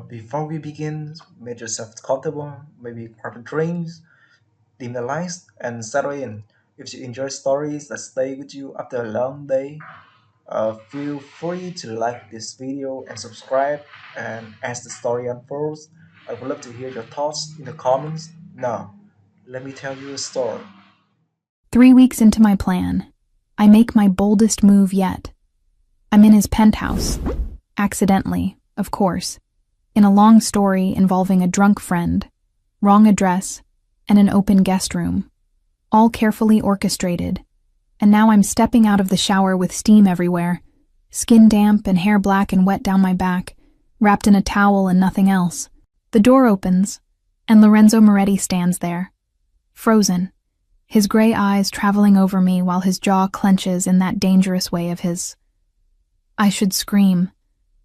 Before we begin, make yourself comfortable, maybe grab a drink, dim the lights, and settle in. If you enjoy stories that stay with you after a long day, feel free to like this video and subscribe. And as the story unfolds, I would love to hear your thoughts in the comments. Now, let me tell you a story. 3 weeks into my plan, I make my boldest move yet. I'm in his penthouse. Accidentally, of course. In a long story involving a drunk friend, wrong address, and an open guest room. All carefully orchestrated. And now I'm stepping out of the shower with steam everywhere, skin damp and hair black and wet down my back, wrapped in a towel and nothing else. The door opens, and Lorenzo Moretti stands there, frozen, his gray eyes traveling over me while his jaw clenches in that dangerous way of his. I should scream,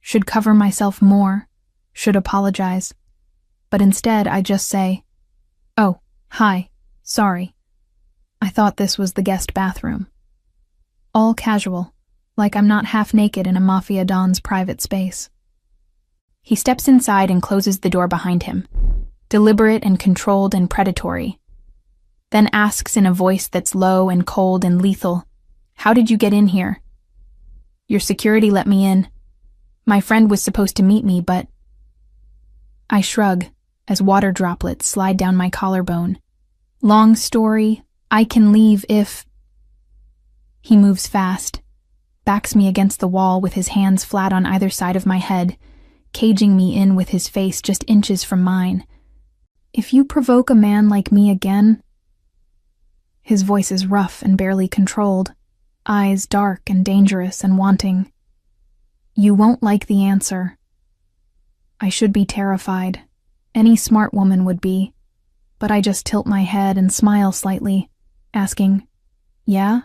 should cover myself more, should apologize. But instead, I just say, "Oh, hi, sorry. I thought this was the guest bathroom." All casual, like I'm not half naked in a Mafia Don's private space. He steps inside and closes the door behind him, deliberate and controlled and predatory. Then asks in a voice that's low and cold and lethal, "How did you get in here?" "Your security let me in. My friend was supposed to meet me, but..." I shrug as water droplets slide down my collarbone. "Long story, I can leave if..." He moves fast, backs me against the wall with his hands flat on either side of my head, caging me in with his face just inches from mine. "If you provoke a man like me again..." His voice is rough and barely controlled, eyes dark and dangerous and wanting. "You won't like the answer." I should be terrified. Any smart woman would be. But I just tilt my head and smile slightly, asking, "Yeah?"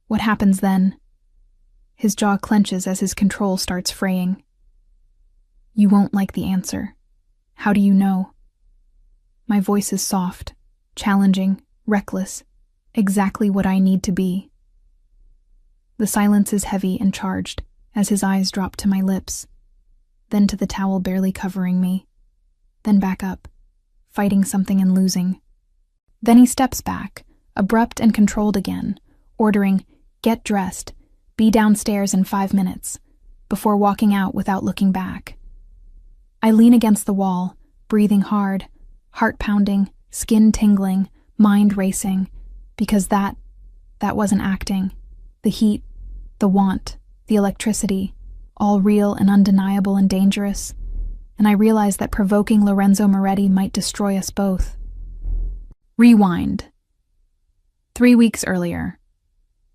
What happens then? His jaw clenches as his control starts fraying. "You won't like the answer. How do you know?" My voice is soft, challenging, reckless, exactly what I need to be. The silence is heavy and charged as his eyes drop to my lips, then to the towel barely covering me, then back up, fighting something and losing. Then he steps back, abrupt and controlled again, ordering, "Get dressed, be downstairs in 5 minutes," before walking out without looking back. I lean against the wall, breathing hard, heart pounding, skin tingling, mind racing, because that wasn't acting. The heat, the want, the electricity, all real and undeniable and dangerous, and I realize that provoking Lorenzo Moretti might destroy us both. Rewind. 3 weeks earlier.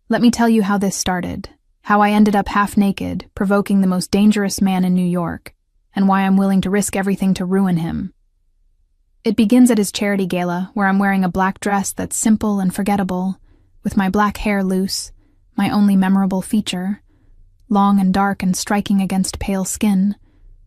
Let me tell you how this started, how I ended up half naked, provoking the most dangerous man in New York, and why I'm willing to risk everything to ruin him. It begins at his charity gala, where I'm wearing a black dress that's simple and forgettable, with my black hair loose, my only memorable feature, long and dark and striking against pale skin,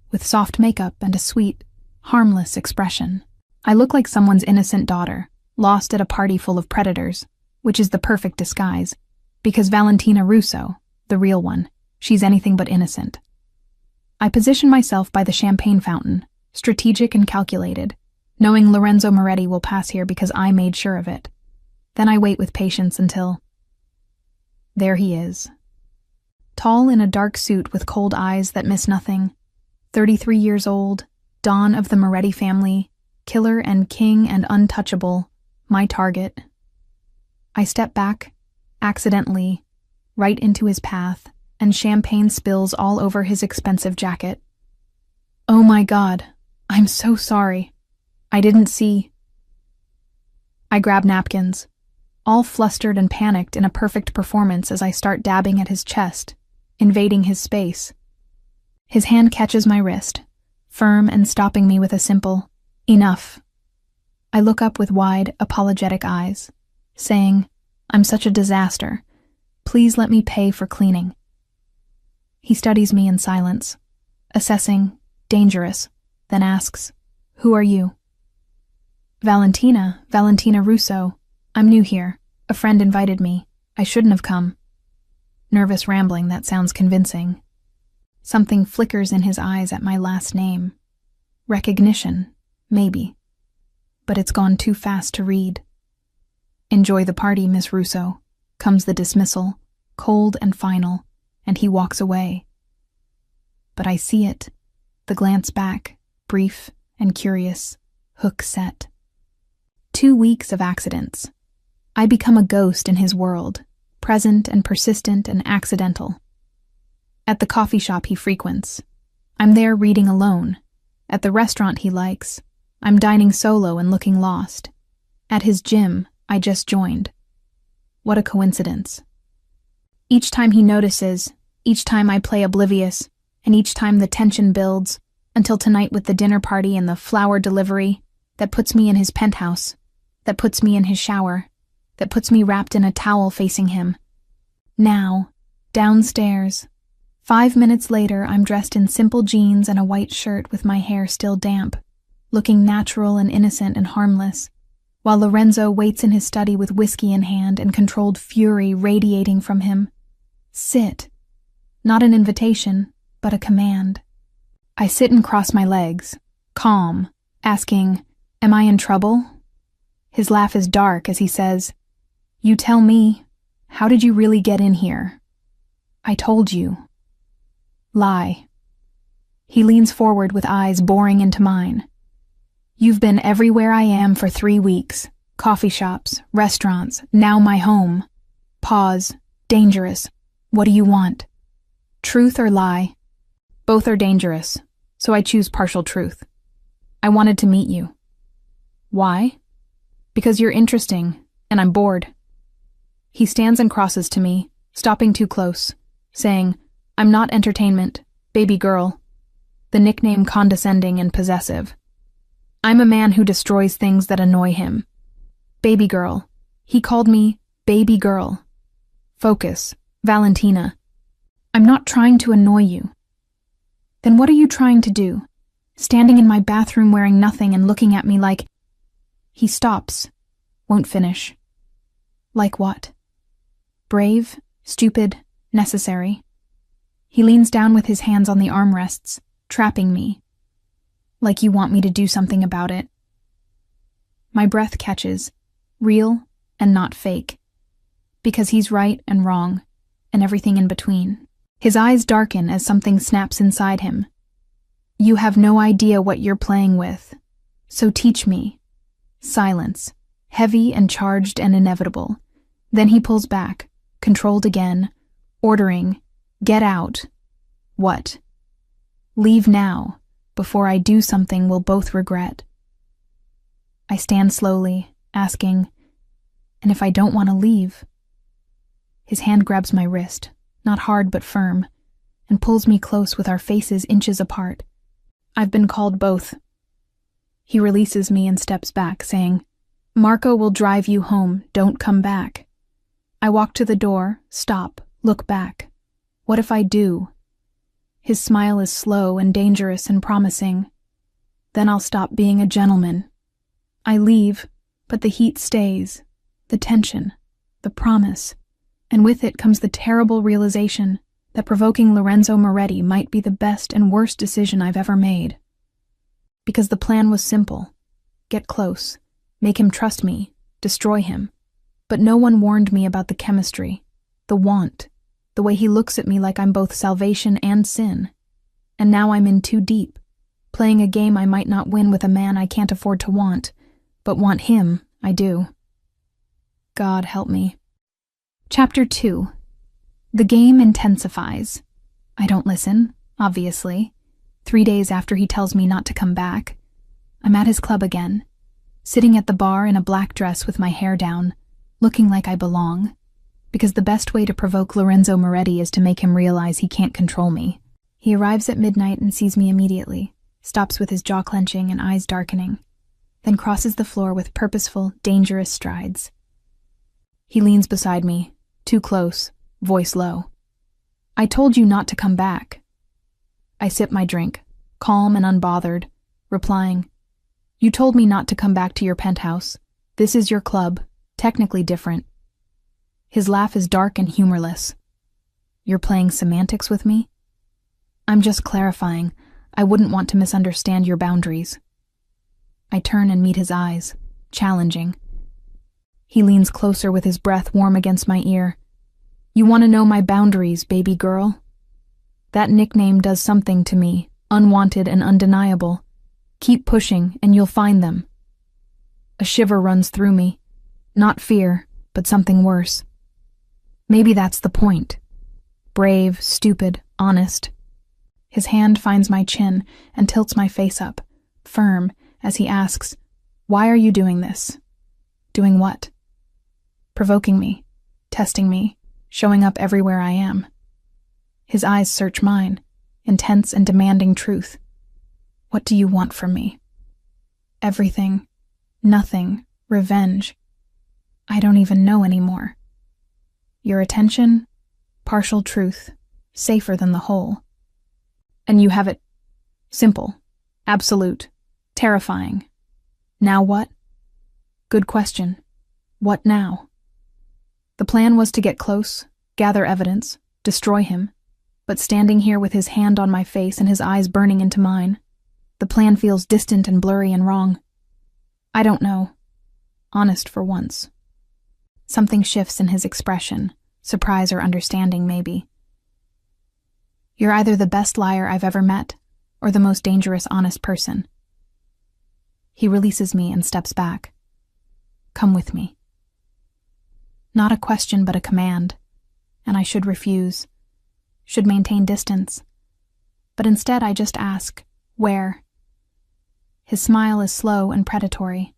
with soft makeup and a sweet, harmless expression. I look like someone's innocent daughter, lost at a party full of predators, which is the perfect disguise, because Valentina Russo, the real one, she's anything but innocent. I position myself by the champagne fountain, strategic and calculated, knowing Lorenzo Moretti will pass here because I made sure of it. Then I wait with patience until... There he is. Tall in a dark suit with cold eyes that miss nothing, 33 years old, Don of the Moretti family, killer and king and untouchable, my target. I step back, accidentally, right into his path, and champagne spills all over his expensive jacket. "Oh my God, I'm so sorry. I didn't see..." I grab napkins, all flustered and panicked in a perfect performance as I start dabbing at his chest, invading his space. His hand catches my wrist, firm and stopping me with a simple, "Enough." I look up with wide, apologetic eyes, saying, "I'm such a disaster. Please let me pay for cleaning." He studies me in silence, assessing, dangerous, then asks, "Who are you?" Valentina Russo. I'm new here. A friend invited me. I shouldn't have come." Nervous rambling that sounds convincing. Something flickers in his eyes at my last name. Recognition, maybe. But it's gone too fast to read. "Enjoy the party, Miss Russo," comes the dismissal, cold and final, and he walks away. But I see it, the glance back, brief and curious, hook set. 2 weeks of accidents. I become a ghost in his world, present and persistent and accidental. At the coffee shop he frequents, I'm there reading alone. At the restaurant he likes, I'm dining solo and looking lost. At his gym, I just joined. What a coincidence. Each time he notices, each time I play oblivious, and each time the tension builds, until tonight with the dinner party and the flower delivery that puts me in his penthouse, that puts me in his shower, that puts me wrapped in a towel facing him. Now, downstairs. 5 minutes later, I'm dressed in simple jeans and a white shirt with my hair still damp, looking natural and innocent and harmless, while Lorenzo waits in his study with whiskey in hand and controlled fury radiating from him. Sit. Not an invitation, but a command. I sit and cross my legs, calm, asking, "Am I in trouble?" His laugh is dark as he says, "You tell me, how did you really get in here?" "I told you." Lie. He leans forward with eyes boring into mine. "You've been everywhere I am for 3 weeks. Coffee shops, restaurants, now my home." Pause. Dangerous. What do you want? Truth or lie? Both are dangerous, so I choose partial truth. I wanted to meet you. Why? Because you're interesting, and I'm bored. He stands and crosses to me, stopping too close, saying, "I'm not entertainment, baby girl," the nickname condescending and possessive. I'm a man who destroys things that annoy him. Baby girl. He called me baby girl. Focus. Valentina. I'm not trying to annoy you. Then what are you trying to do? Standing in my bathroom wearing nothing and looking at me like... He stops. Won't finish. Like what? Brave, stupid, necessary. He leans down with his hands on the armrests, trapping me. Like you want me to do something about it. My breath catches, real and not fake. Because he's right and wrong, and everything in between. His eyes darken as something snaps inside him. You have no idea what you're playing with, so teach me. Silence, heavy and charged and inevitable. Then he pulls back, controlled again, ordering, "Get out." What? Leave now, before I do something we'll both regret. I stand slowly, asking, "And if I don't want to leave?" His hand grabs my wrist, not hard but firm, and pulls me close with our faces inches apart. I've been called both. He releases me and steps back, saying, "Marco will drive you home, don't come back." I walk to the door, stop, look back. What if I do? His smile is slow and dangerous and promising. Then I'll stop being a gentleman. I leave, but the heat stays, the tension, the promise, and with it comes the terrible realization that provoking Lorenzo Moretti might be the best and worst decision I've ever made. Because the plan was simple. Get close, make him trust me, destroy him. But no one warned me about the chemistry, the want, the way he looks at me like I'm both salvation and sin. And now I'm in too deep, playing a game I might not win with a man I can't afford to want, but want him, I do. God help me. Chapter 2. The game intensifies. I don't listen, obviously. 3 days after he tells me not to come back, I'm at his club again, sitting at the bar in a black dress with my hair down, looking like I belong. Because the best way to provoke Lorenzo Moretti is to make him realize he can't control me. He arrives at midnight and sees me immediately, stops with his jaw clenching and eyes darkening, then crosses the floor with purposeful, dangerous strides. He leans beside me, too close, voice low. "I told you not to come back." I sip my drink, calm and unbothered, replying, "You told me not to come back to your penthouse. This is your club, technically different." His laugh is dark and humorless. "You're playing semantics with me?" I'm just clarifying. I wouldn't want to misunderstand your boundaries. I turn and meet his eyes, challenging. He leans closer with his breath warm against my ear. You want to know my boundaries, baby girl? That nickname does something to me, unwanted and undeniable. Keep pushing and you'll find them. A shiver runs through me. Not fear, but something worse. Maybe that's the point. Brave, stupid, honest. His hand finds my chin and tilts my face up, firm, as he asks, why are you doing this? Doing what? Provoking me, testing me, showing up everywhere I am. His eyes search mine, intense and demanding truth. What do you want from me? Everything, nothing, revenge. I don't even know anymore. Your attention, partial truth, safer than the whole. And you have it simple, absolute, terrifying. Now what? Good question. What now? The plan was to get close, gather evidence, destroy him. But standing here with his hand on my face and his eyes burning into mine, the plan feels distant and blurry and wrong. I don't know. Honest for once. Something shifts in his expression, surprise or understanding maybe. You're either the best liar I've ever met, or the most dangerous honest person. He releases me and steps back. Come with me. Not a question but a command, and I should refuse, should maintain distance. But instead I just ask, where? His smile is slow and predatory.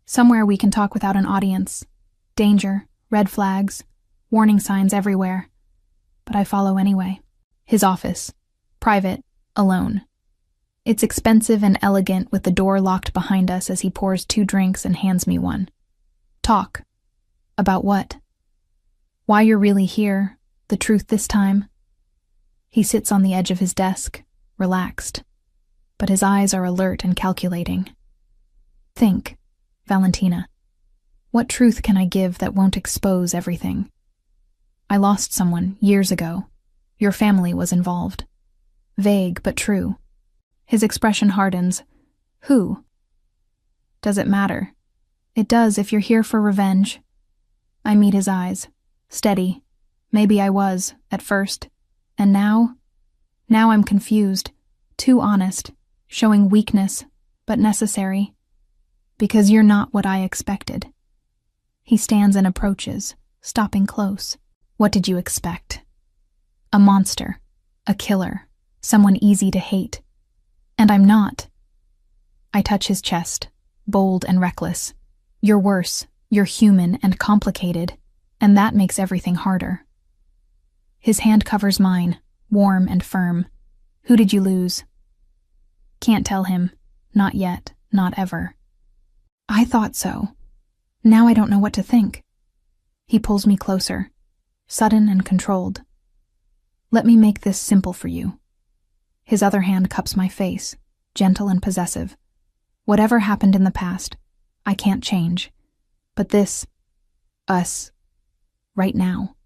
Somewhere we can talk without an audience. Danger, red flags, warning signs everywhere. But I follow anyway. His office. Private. Alone. It's expensive and elegant with the door locked behind us as he pours 2 drinks and hands me one. Talk. About what? Why you're really here. The truth this time. He sits on the edge of his desk, relaxed. But his eyes are alert and calculating. Think, Valentina. What truth can I give that won't expose everything? I lost someone years ago. Your family was involved. Vague but true. His expression hardens. Who? Does it matter? It does if you're here for revenge. I meet his eyes. Steady. Maybe I was, at first. And now? Now I'm confused. Too honest. Showing weakness, but necessary. Because you're not what I expected. He stands and approaches, stopping close. What did you expect? A monster. A killer. Someone easy to hate. And I'm not. I touch his chest, bold and reckless. You're worse. You're human and complicated, and that makes everything harder. His hand covers mine, warm and firm. Who did you lose? Can't tell him. Not yet. Not ever. I thought so. Now I don't know what to think. He pulls me closer, sudden and controlled. Let me make this simple for you. His other hand cups my face, gentle and possessive. Whatever happened in the past, I can't change. But this, us, right now.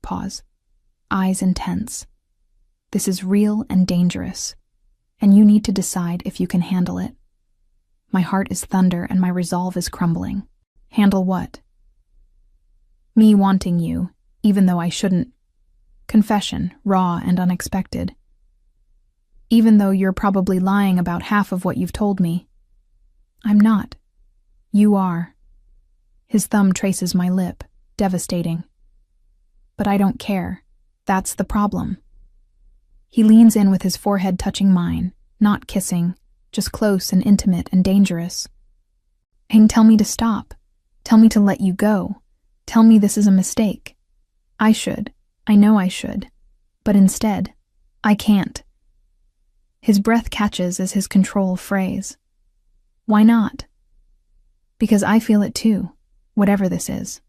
Pause. Eyes intense. This is real and dangerous, and you need to decide if you can handle it. My heart is thunder and my resolve is crumbling. Handle what? Me wanting you, even though I shouldn't. Confession, raw and unexpected. Even though you're probably lying about half of what you've told me. I'm not. You are. His thumb traces my lip, devastating. But I don't care. That's the problem. He leans in with his forehead touching mine, not kissing, just close and intimate and dangerous. And tell me to stop. Tell me to let you go. Tell me this is a mistake. I should. I know I should. But instead, I can't. His breath catches as his control frays. Why not? Because I feel it too, whatever this is.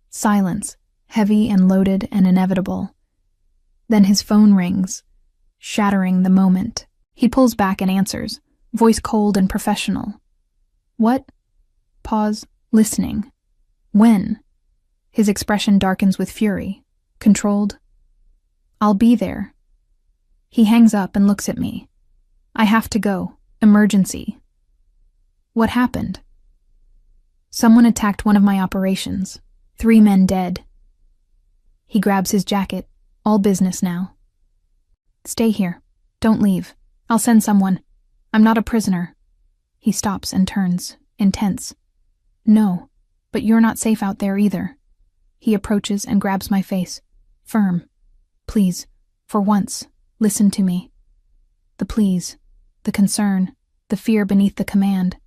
Silence, heavy and loaded and inevitable. Then his phone rings, shattering the moment. He pulls back and answers, voice cold and professional. What? Pause, listening. When? His expression darkens with fury. Controlled. I'll be there. He hangs up and looks at me. I have to go. Emergency. What happened? Someone attacked one of my operations. 3 men dead. He grabs his jacket. All business now. Stay here. Don't leave. I'll send someone. I'm not a prisoner. He stops and turns, intense. No, but you're not safe out there either. He approaches and grabs my face. Firm. Please, for once, listen to me. The please, the concern, the fear beneath the command.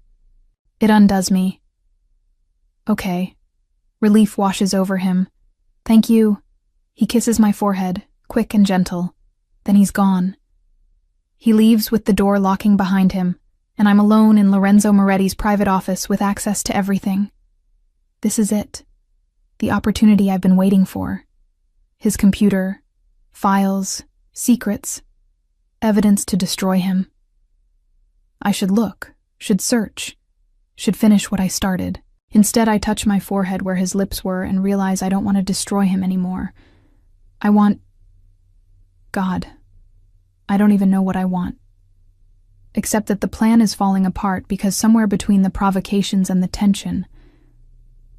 It undoes me. Okay. Relief washes over him. Thank you. He kisses my forehead, quick and gentle. Then he's gone. He leaves with the door locking behind him, and I'm alone in Lorenzo Moretti's private office with access to everything. This is it. The opportunity I've been waiting for. His computer, files, secrets, evidence to destroy him. I should look, should search, should finish what I started. Instead, I touch my forehead where his lips were and realize I don't want to destroy him anymore. I want... God. I don't even know what I want. Except that the plan is falling apart because somewhere between the provocations and the tension,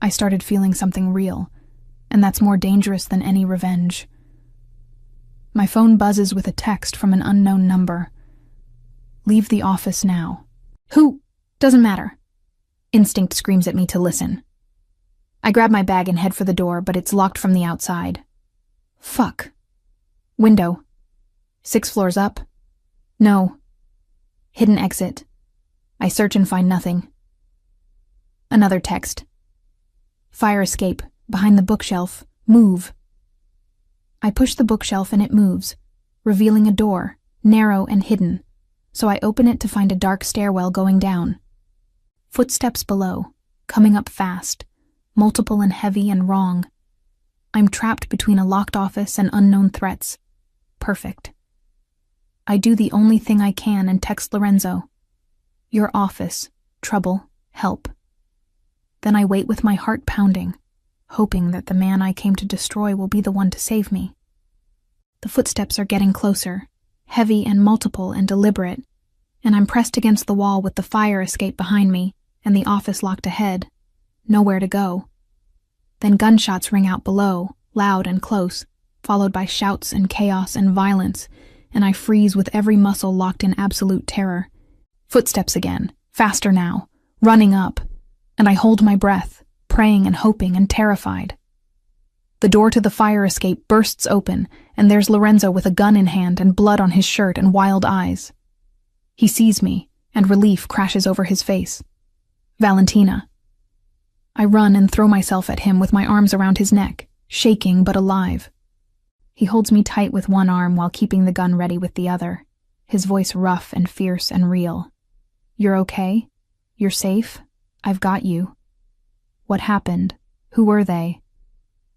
I started feeling something real, and that's more dangerous than any revenge. My phone buzzes with a text from an unknown number. Leave the office now. Who? Doesn't matter. Instinct screams at me to listen. I grab my bag and head for the door, but it's locked from the outside. Fuck. Window. 6 floors up. No. Hidden exit. I search and find nothing. Another text. Fire escape. Behind the bookshelf. Move. I push the bookshelf and it moves, revealing a door, narrow and hidden, so I open it to find a dark stairwell going down. Footsteps below, coming up fast, multiple and heavy and wrong. I'm trapped between a locked office and unknown threats. Perfect. I do the only thing I can and text Lorenzo. Your office. Trouble. Help. Then I wait with my heart pounding, hoping that the man I came to destroy will be the one to save me. The footsteps are getting closer, heavy and multiple and deliberate, and I'm pressed against the wall with the fire escape behind me and the office locked ahead. Nowhere to go. Then gunshots ring out below, loud and close, followed by shouts and chaos and violence, and I freeze with every muscle locked in absolute terror. Footsteps again, faster now, running up, and I hold my breath, praying and hoping and terrified. The door to the fire escape bursts open, and there's Lorenzo with a gun in hand and blood on his shirt and wild eyes. He sees me, and relief crashes over his face. Valentina. I run and throw myself at him with my arms around his neck, shaking but alive. He holds me tight with one arm while keeping the gun ready with the other, his voice rough and fierce and real. You're okay? You're safe? I've got you. What happened? Who were they?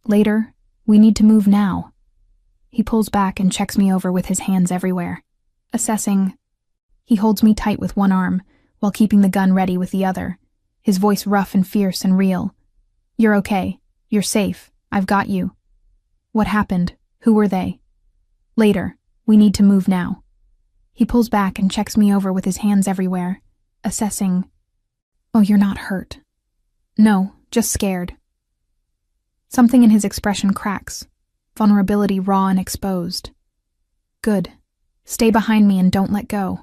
Later, we need to move now. He pulls back and checks me over with his hands everywhere, assessing. He holds me tight with one arm while keeping the gun ready with the other, his voice rough and fierce and real. You're okay. You're safe. I've got you. What happened? Who were they? Later, we need to move now. He pulls back and checks me over with his hands everywhere, assessing. Oh, you're not hurt. No, just scared. Something in his expression cracks, vulnerability raw and exposed. Good. Stay behind me and don't let go.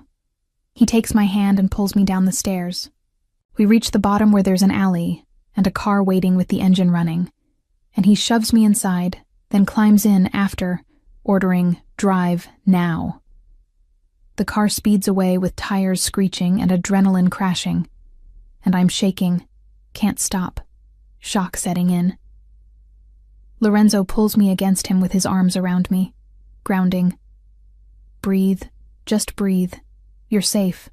He takes my hand and pulls me down the stairs. We reach the bottom where there's an alley and a car waiting with the engine running, and he shoves me inside, then climbs in after, ordering, drive now. The car speeds away with tires screeching and adrenaline crashing, and I'm shaking, can't stop, shock setting in. Lorenzo pulls me against him with his arms around me, grounding. Breathe, just breathe. You're safe.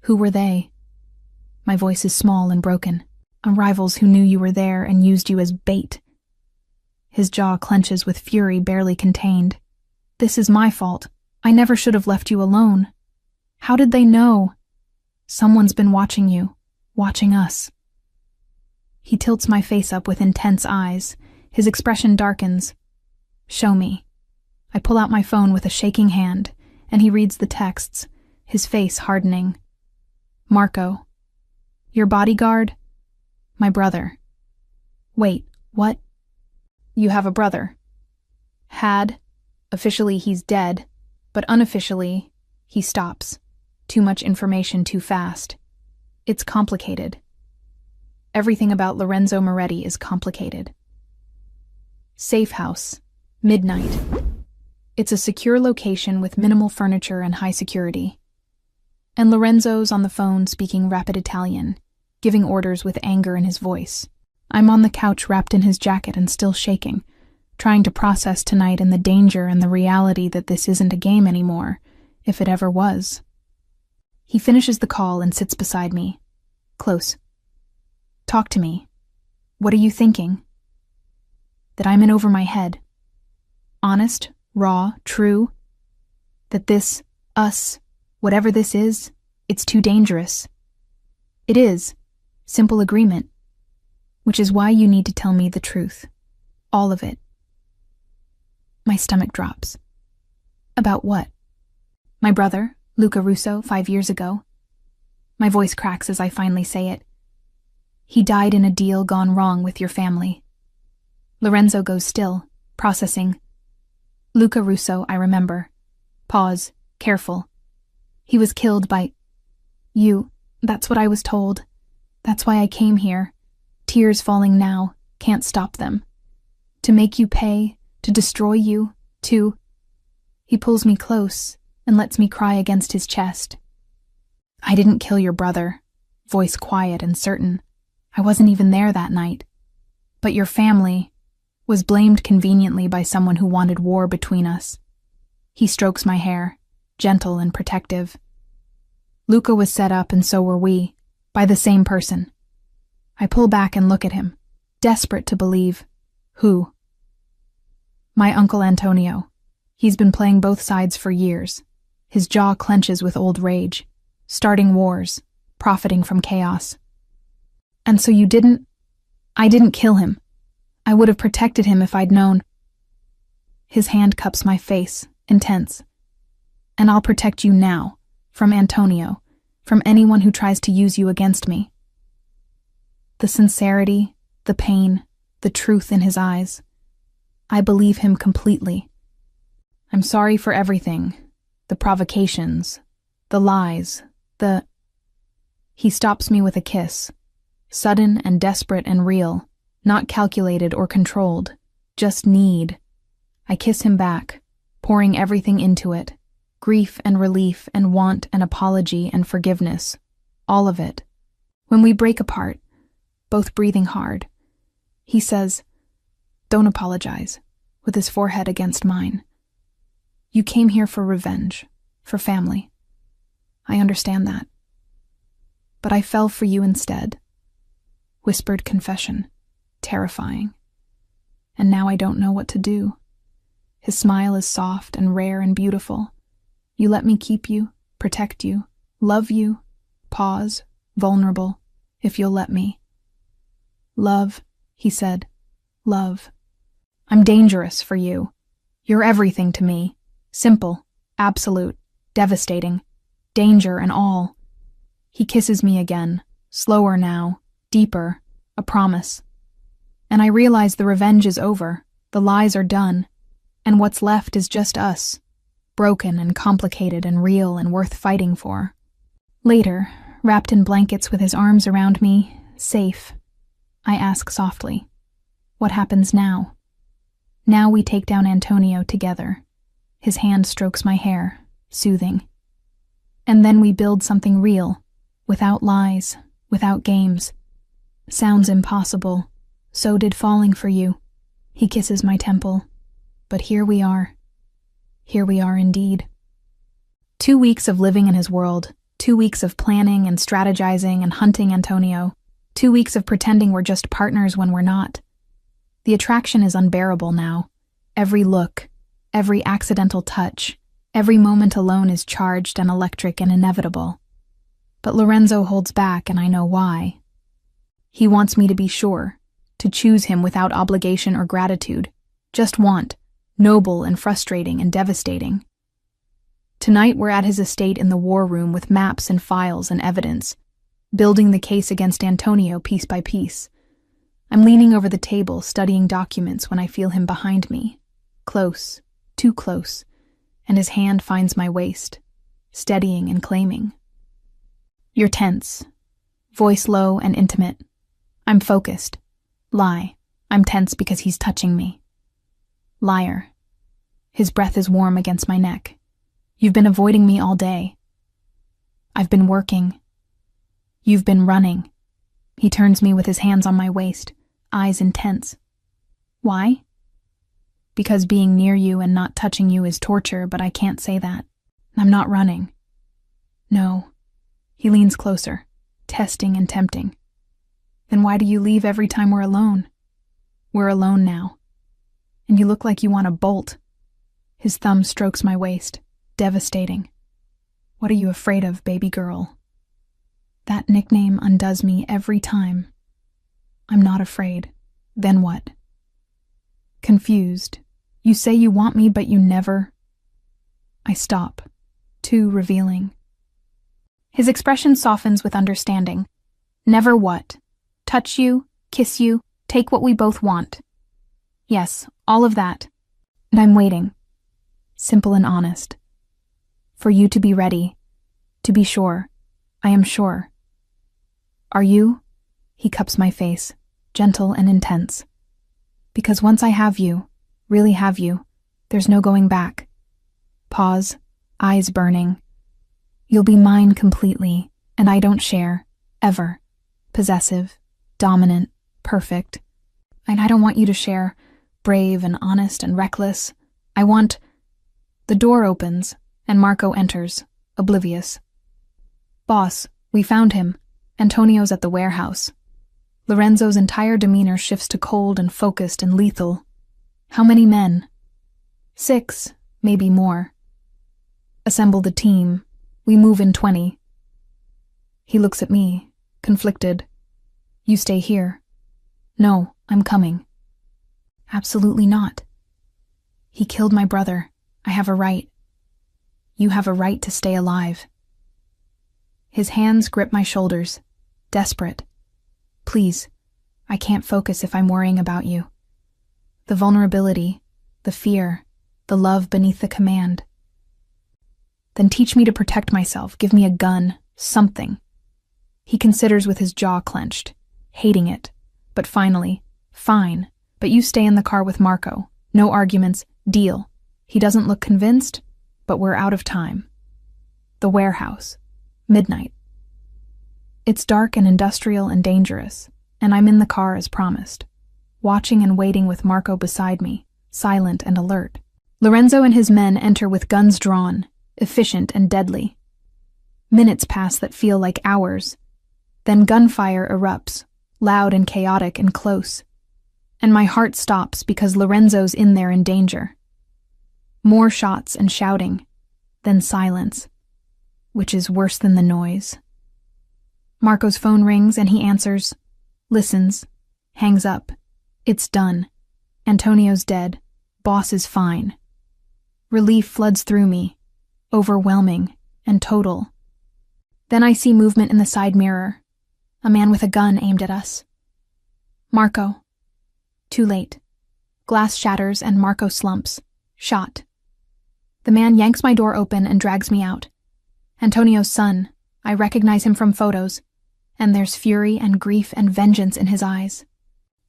Who were they? My voice is small and broken. Rivals who knew you were there and used you as bait. His jaw clenches with fury barely contained. This is my fault. I never should have left you alone. How did they know? Someone's been watching you, watching us. He tilts my face up with intense eyes. His expression darkens. Show me. I pull out my phone with a shaking hand, and he reads the texts, his face hardening. Marco. Your bodyguard? My brother. Wait, what? You have a brother. Had. Officially, he's dead, but unofficially, he stops. Too much information too fast. It's complicated. Everything about Lorenzo Moretti is complicated. Safe house. Midnight. It's a secure location with minimal furniture and high security. And Lorenzo's on the phone speaking rapid Italian, giving orders with anger in his voice. I'm on the couch wrapped in his jacket and still shaking, trying to process tonight and the danger and the reality that this isn't a game anymore, if it ever was. He finishes the call and sits beside me, close. Talk to me. What are you thinking? That I'm in over my head. Honest, raw, true. That this, us, whatever this is, it's too dangerous. It is. Simple agreement. Which is why you need to tell me the truth. All of it. My stomach drops. About what? My brother, Luca Russo, 5 years ago. My voice cracks as I finally say it. He died in a deal gone wrong with your family. Lorenzo goes still, processing. Luca Russo, I remember. Pause, careful. He was killed by... You, that's what I was told. That's why I came here. Tears falling now, can't stop them. To make you pay, to destroy you, to... He pulls me close and lets me cry against his chest. I didn't kill your brother, voice quiet and certain. I wasn't even there that night. But your family was blamed conveniently by someone who wanted war between us. He strokes my hair, gentle and protective. Luca was set up and so were we, by the same person. I pull back and look at him, desperate to believe. Who? My uncle Antonio. He's been playing both sides for years. His jaw clenches with old rage, starting wars, profiting from chaos. And so you didn't... I didn't kill him. I would have protected him if I'd known. His hand cups my face, intense. And I'll protect you now, from Antonio, from anyone who tries to use you against me. The sincerity, the pain, the truth in his eyes. I believe him completely. I'm sorry for everything. The provocations, the lies, the... He stops me with a kiss. Sudden and desperate and real, not calculated or controlled, just need. I kiss him back, pouring everything into it, grief and relief and want and apology and forgiveness, all of it. When we break apart, both breathing hard, he says, "Don't apologize," with his forehead against mine. You came here for revenge, for family. I understand that. But I fell for you instead. Whispered confession, terrifying. And now I don't know what to do. His smile is soft and rare and beautiful. You let me keep you, protect you, love you, pause, vulnerable, if you'll let me. Love, he said, love. I'm dangerous for you. You're everything to me. Simple, absolute, devastating, danger and all. He kisses me again, slower now, deeper, a promise. And I realize the revenge is over, the lies are done, and what's left is just us, broken and complicated and real and worth fighting for. Later, wrapped in blankets with his arms around me, safe, I ask softly, what happens now? Now we take down Antonio together. His hand strokes my hair, soothing. And then we build something real, without lies, without games. Sounds impossible. So did falling for you. He kisses my temple. But here we are. Here we are indeed. 2 weeks of living in his world. 2 weeks of planning and strategizing and hunting Antonio. 2 weeks of pretending we're just partners when we're not. The attraction is unbearable now. Every look, every accidental touch, every moment alone is charged and electric and inevitable. But Lorenzo holds back, and I know why. He wants me to be sure, to choose him without obligation or gratitude, just want, noble and frustrating and devastating. Tonight we're at his estate in the war room with maps and files and evidence, building the case against Antonio piece by piece. I'm leaning over the table studying documents when I feel him behind me, close, too close, and his hand finds my waist, steadying and claiming. You're tense, voice low and intimate. I'm focused. Lie, I'm tense because he's touching me. Liar. His breath is warm against my neck. You've been avoiding me all day. I've been working. You've been running. He turns me with his hands on my waist, eyes intense. Why? Because being near you and not touching you is torture, but I can't say that. I'm not running. No. He leans closer, testing and tempting. Then why do you leave every time we're alone? We're alone now. And you look like you want to bolt. His thumb strokes my waist, devastating. What are you afraid of, baby girl? That nickname undoes me every time. I'm not afraid. Then what? Confused. You say you want me, but you never. I stop, too revealing. His expression softens with understanding. Never what? Touch you, kiss you, take what we both want. Yes, all of that. And I'm waiting. Simple and honest. For you to be ready. To be sure. I am sure. Are you? He cups my face, gentle and intense. Because once I have you, really have you, there's no going back. Pause, eyes burning. You'll be mine completely, and I don't share, ever. Possessive, dominant, perfect. And I don't want you to share, brave and honest and reckless. I want... The door opens, and Marco enters, oblivious. Boss, we found him. Antonio's at the warehouse. Lorenzo's entire demeanor shifts to cold and focused and lethal. How many men? 6, maybe more. Assemble the team. We move in 20. He looks at me, conflicted. You stay here. No, I'm coming. Absolutely not. He killed my brother. I have a right. You have a right to stay alive. His hands grip my shoulders, desperate. Please, I can't focus if I'm worrying about you. The vulnerability, the fear, the love beneath the command. Then teach me to protect myself, give me a gun, something. He considers with his jaw clenched, hating it. But finally, fine, but you stay in the car with Marco. No arguments, deal. He doesn't look convinced, but we're out of time. The warehouse. Midnight. It's dark and industrial and dangerous, and I'm in the car as promised, watching and waiting with Marco beside me, silent and alert. Lorenzo and his men enter with guns drawn, efficient and deadly. Minutes pass that feel like hours. Then gunfire erupts, loud and chaotic and close. And my heart stops because Lorenzo's in there in danger. More shots and shouting, then silence, which is worse than the noise. Marco's phone rings and he answers, listens, hangs up. It's done. Antonio's dead. Boss is fine. Relief floods through me, overwhelming and total. Then I see movement in the side mirror. A man with a gun aimed at us. Marco. Too late. Glass shatters and Marco slumps. Shot. The man yanks my door open and drags me out. Antonio's son. I recognize him from photos. And there's fury and grief and vengeance in his eyes.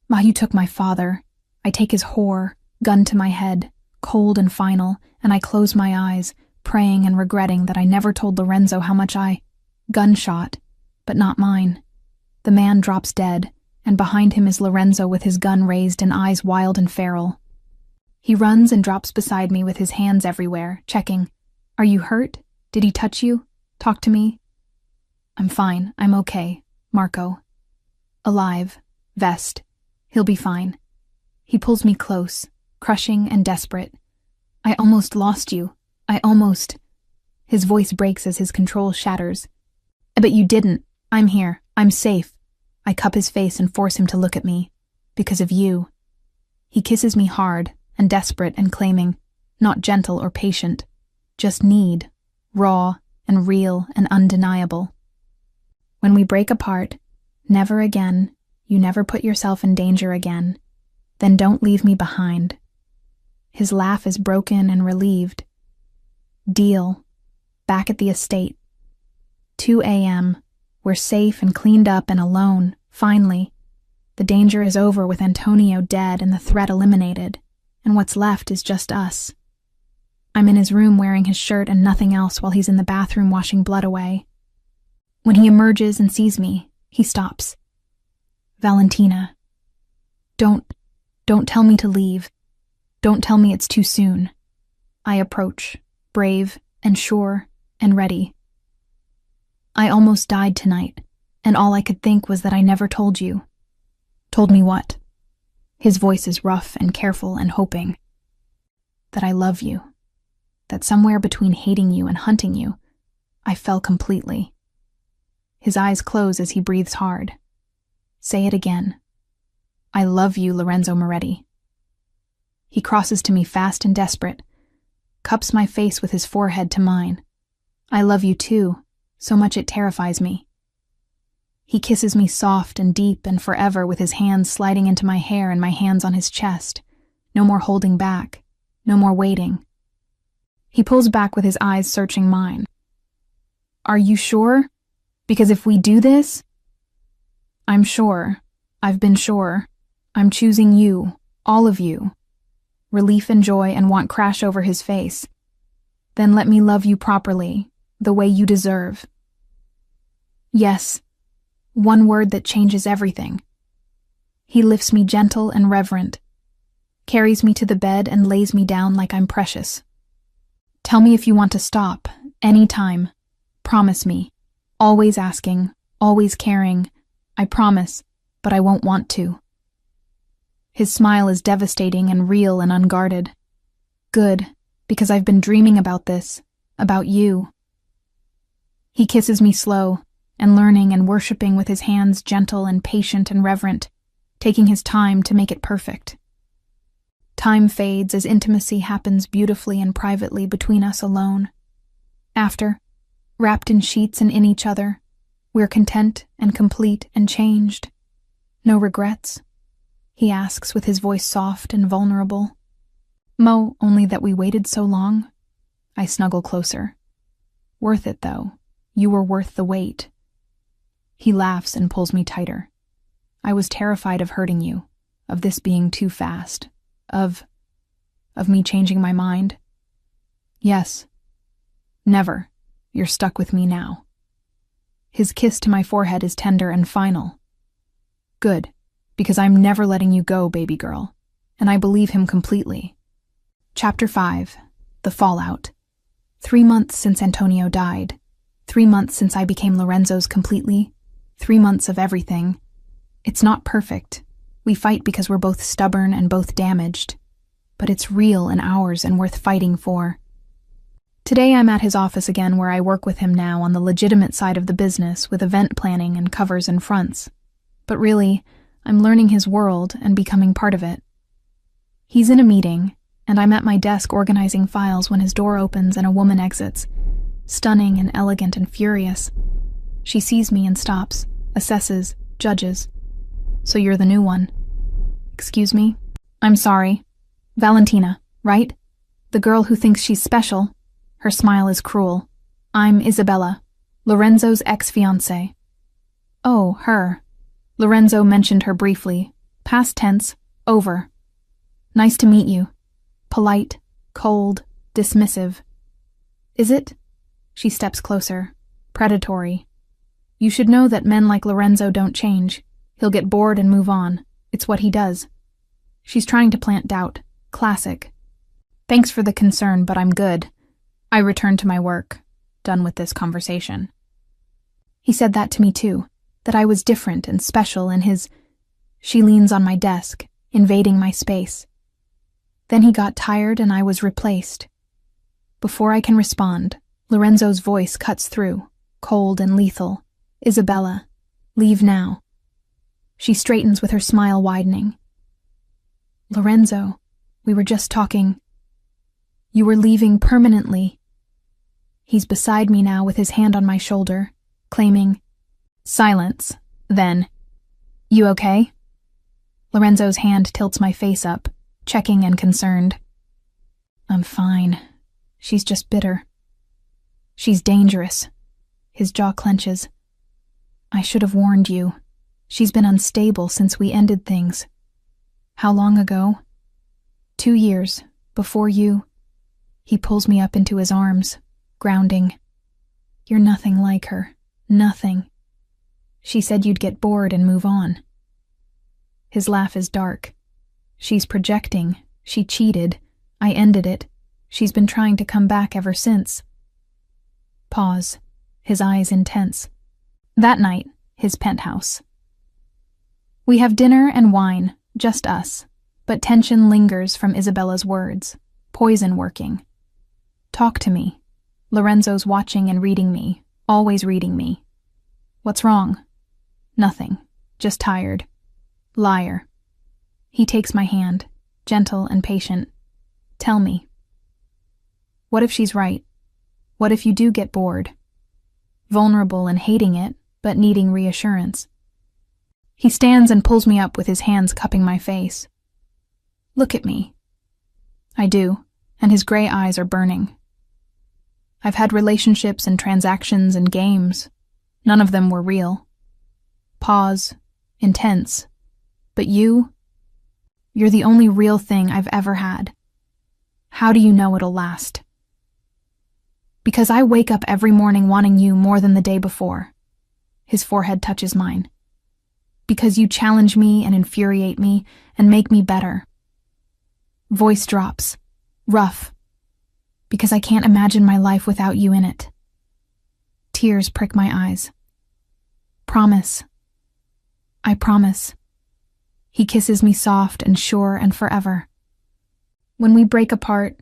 Ma, you took my father. I take his whore, gun to my head, cold and final, and I close my eyes, praying and regretting that I never told Lorenzo how much I... Gunshot, but not mine. The man drops dead, and behind him is Lorenzo with his gun raised and eyes wild and feral. He runs and drops beside me with his hands everywhere, checking. Are you hurt? Did he touch you? Talk to me? I'm fine. I'm okay. Marco. Alive. Vest. He'll be fine. He pulls me close, crushing and desperate. I almost lost you. I almost... His voice breaks as his control shatters. But you didn't. I'm here. I'm safe. I cup his face and force him to look at me. Because of you. He kisses me hard, and desperate and claiming, not gentle or patient, just need, raw and real and undeniable. When we break apart, never again, you never put yourself in danger again, then don't leave me behind. His laugh is broken and relieved. Deal. Back at the estate. 2 a.m. We're safe and cleaned up and alone, finally. The danger is over with Antonio dead and the threat eliminated, and what's left is just us. I'm in his room wearing his shirt and nothing else while he's in the bathroom washing blood away. When he emerges and sees me, he stops. Valentina. Don't tell me to leave. Don't tell me it's too soon. I approach, brave and sure and ready. I almost died tonight, and all I could think was that I never told you. Told me what? His voice is rough and careful and hoping. That I love you. That somewhere between hating you and hunting you, I fell completely. His eyes close as he breathes hard. Say it again. I love you, Lorenzo Moretti. He crosses to me fast and desperate, cups my face with his forehead to mine. I love you too, so much it terrifies me. He kisses me soft and deep and forever with his hands sliding into my hair and my hands on his chest. No more holding back, no more waiting. He pulls back with his eyes searching mine. Are you sure? Because if we do this... I'm sure. I've been sure. I'm choosing you, all of you. Relief and joy and want crash over his face. Then let me love you properly, the way you deserve. Yes, one word that changes everything. He lifts me gentle and reverent, carries me to the bed and lays me down like I'm precious. Tell me if you want to stop, anytime. Promise me. Always asking, always caring. I promise, but I won't want to. His smile is devastating and real and unguarded. Good, because I've been dreaming about this, about you. He kisses me slow, and learning and worshiping with his hands gentle and patient and reverent, taking his time to make it perfect. Time fades as intimacy happens beautifully and privately between us alone. After, wrapped in sheets and in each other, we're content and complete and changed. No regrets? He asks with his voice soft and vulnerable. Mo, only that we waited so long? I snuggle closer. Worth it, though. You were worth the wait. He laughs and pulls me tighter. I was terrified of hurting you, of this being too fast, of me changing my mind. Yes. Never. You're stuck with me now. His kiss to my forehead is tender and final. Good, because I'm never letting you go, baby girl, and I believe him completely. Chapter 5. The Fallout. 3 months since Antonio died. 3 months since I became Lorenzo's completely. 3 months of everything. It's not perfect. We fight because we're both stubborn and both damaged. But it's real and ours and worth fighting for. Today I'm at his office again where I work with him now on the legitimate side of the business with event planning and covers and fronts. But really, I'm learning his world and becoming part of it. He's in a meeting, and I'm at my desk organizing files when his door opens and a woman exits. Stunning and elegant and furious. She sees me and stops, assesses, judges. So you're the new one. Excuse me? I'm sorry. Valentina, right? The girl who thinks she's special. Her smile is cruel. I'm Isabella, Lorenzo's ex-fiancée. Oh, her. Lorenzo mentioned her briefly. Past tense, over. Nice to meet you. Polite, cold, dismissive. Is it? She steps closer. Predatory. You should know that men like Lorenzo don't change. He'll get bored and move on. It's what he does. She's trying to plant doubt. Classic. Thanks for the concern, but I'm good. I return to my work, done with this conversation. He said that to me too, that I was different and special in his... She leans on my desk, invading my space. Then he got tired and I was replaced. Before I can respond, Lorenzo's voice cuts through, cold and lethal. Isabella, leave now. She straightens with her smile widening. Lorenzo, We were just talking. You were leaving permanently. He's beside me now with his hand on my shoulder, claiming, "Silence, then. You okay?" Lorenzo's hand tilts my face up, checking and concerned. "I'm fine. She's just bitter. She's dangerous." His jaw clenches. "I should have warned you. She's been unstable since we ended things." "How long ago?" 2 years, before you." He pulls me up into his arms, grounding. "You're nothing like her. Nothing. She said you'd get bored and move on." His laugh is dark. "She's projecting. She cheated. I ended it. She's been trying to come back ever since." Pause. His eyes intense. That night, his penthouse. We have dinner and wine, just us, but tension lingers from Isabella's words, poison working. "Talk to me." Lorenzo's watching and reading me, always reading me. "What's wrong?" "Nothing. Just tired." Liar. He takes my hand, gentle and patient. "Tell me. What if she's right? What if you do get bored? Vulnerable and hating it, but needing reassurance." He stands and pulls me up with his hands cupping my face. "Look at me." I do, and his gray eyes are burning. "I've had relationships and transactions and games. None of them were real." Pause. Intense. "But you're the only real thing I've ever had. How do you know it'll last?" "Because I wake up every morning wanting you more than the day before." His forehead touches mine. "Because you challenge me and infuriate me and make me better." Voice drops. Rough. "Because I can't imagine my life without you in it." Tears prick my eyes. "Promise." "I promise." He kisses me soft and sure and forever. "When we break apart,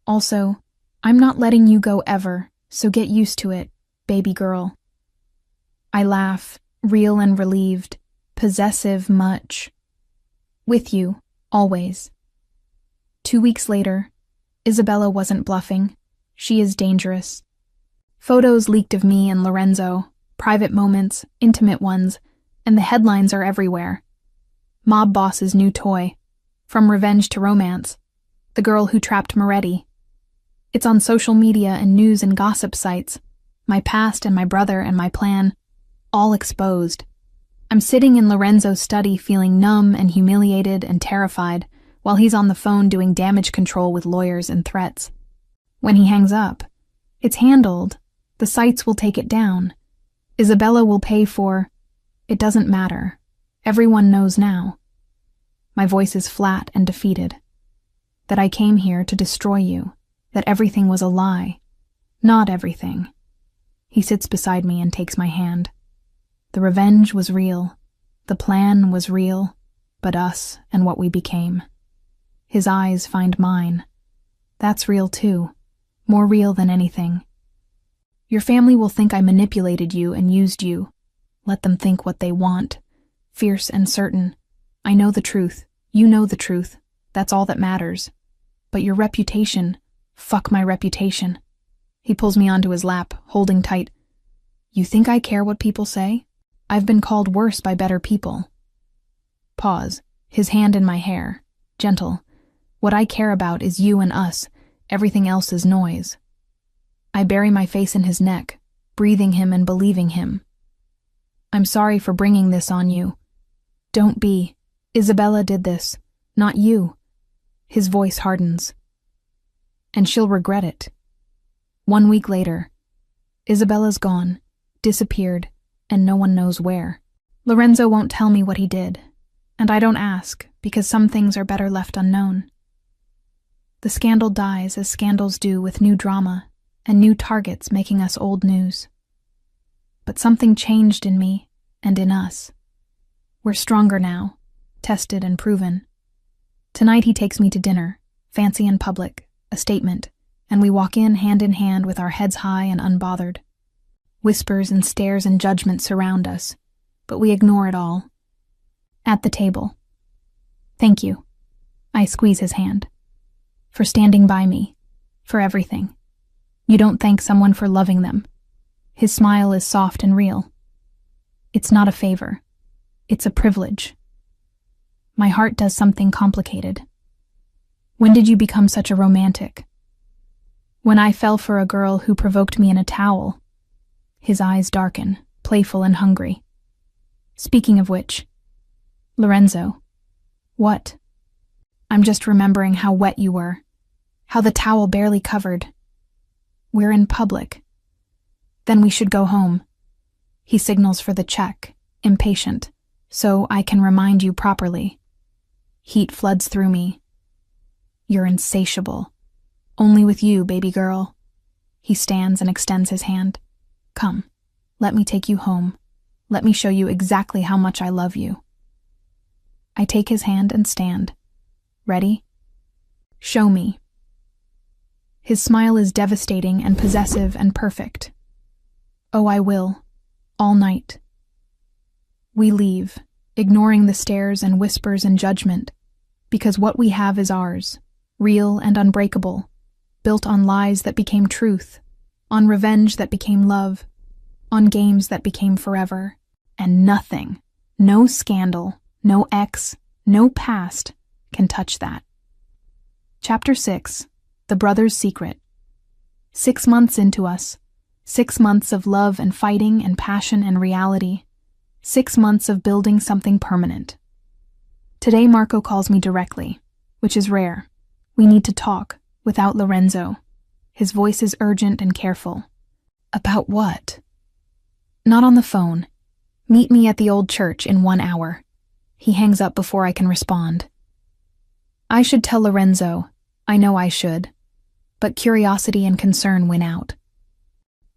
also, I'm not letting you go ever, so get used to it, baby girl." I laugh, real and relieved, possessive much. "With you, always." 2 weeks later, Isabella wasn't bluffing. She is dangerous. Photos leaked of me and Lorenzo, private moments, intimate ones, and the headlines are everywhere. Mob boss's new toy. From revenge to romance. The girl who trapped Moretti. It's on social media and news and gossip sites. My past and my brother and my plan, all exposed. I'm sitting in Lorenzo's study feeling numb and humiliated and terrified, while he's on the phone doing damage control with lawyers and threats. When he hangs up, it's handled. The sites will take it down. Isabella will pay for... It doesn't matter. Everyone knows now. My voice is flat and defeated. That I came here to destroy you. That everything was a lie. Not everything. He sits beside me and takes my hand. The revenge was real. The plan was real. But us and what we became. His eyes find mine. That's real too. More real than anything. Your family will think I manipulated you and used you. Let them think what they want. Fierce and certain. I know the truth. You know the truth. That's all that matters. But your reputation... Fuck my reputation. He pulls me onto his lap, holding tight. You think I care what people say? I've been called worse by better people. Pause. His hand in my hair. Gentle. What I care about is you and us. Everything else is noise. I bury my face in his neck, breathing him and believing him. I'm sorry for bringing this on you. Don't be. Isabella did this, not you. His voice hardens. And she'll regret it. 1 week later, Isabella's gone, disappeared, and no one knows where. Lorenzo won't tell me what he did, and I don't ask, because some things are better left unknown. The scandal dies as scandals do, with new drama and new targets making us old news. But something changed in me and in us. We're stronger now, tested and proven. Tonight he takes me to dinner, fancy and public, a statement, and we walk in hand with our heads high and unbothered. Whispers and stares and judgment surround us, but we ignore it all. At the table. Thank you. I squeeze his hand. for standing by me, for everything. You don't thank someone for loving them. His smile is soft and real. It's not a favor. It's a privilege. My heart does something complicated. When did you become such a romantic? When I fell for a girl who provoked me in a towel. His eyes darken, playful and hungry. Speaking of which, Lorenzo. What? I'm just remembering how wet you were, how the towel barely covered. We're in public. Then we should go home. He signals for the check, impatient, so I can remind you properly. Heat floods through me. You're insatiable. Only with you, baby girl. He stands and extends his hand. Come, let me take you home. Let me show you exactly how much I love you. I take his hand and stand. Ready? Show me. His smile is devastating and possessive and perfect. Oh, I will. All night. We leave, ignoring the stares and whispers and judgment, because what we have is ours, real and unbreakable, built on lies that became truth, on revenge that became love, on games that became forever, and nothing, no scandal, no ex, no past, can touch that. Chapter 6. The Brother's Secret. 6 months into us. 6 months of love and fighting and passion and reality. 6 months of building something permanent. Today Marco calls me directly, which is rare. We need to talk, without Lorenzo. His voice is urgent and careful. About what? Not on the phone. Meet me at the old church in 1 hour. He hangs up before I can respond. I should tell Lorenzo. I know I should. But curiosity and concern win out.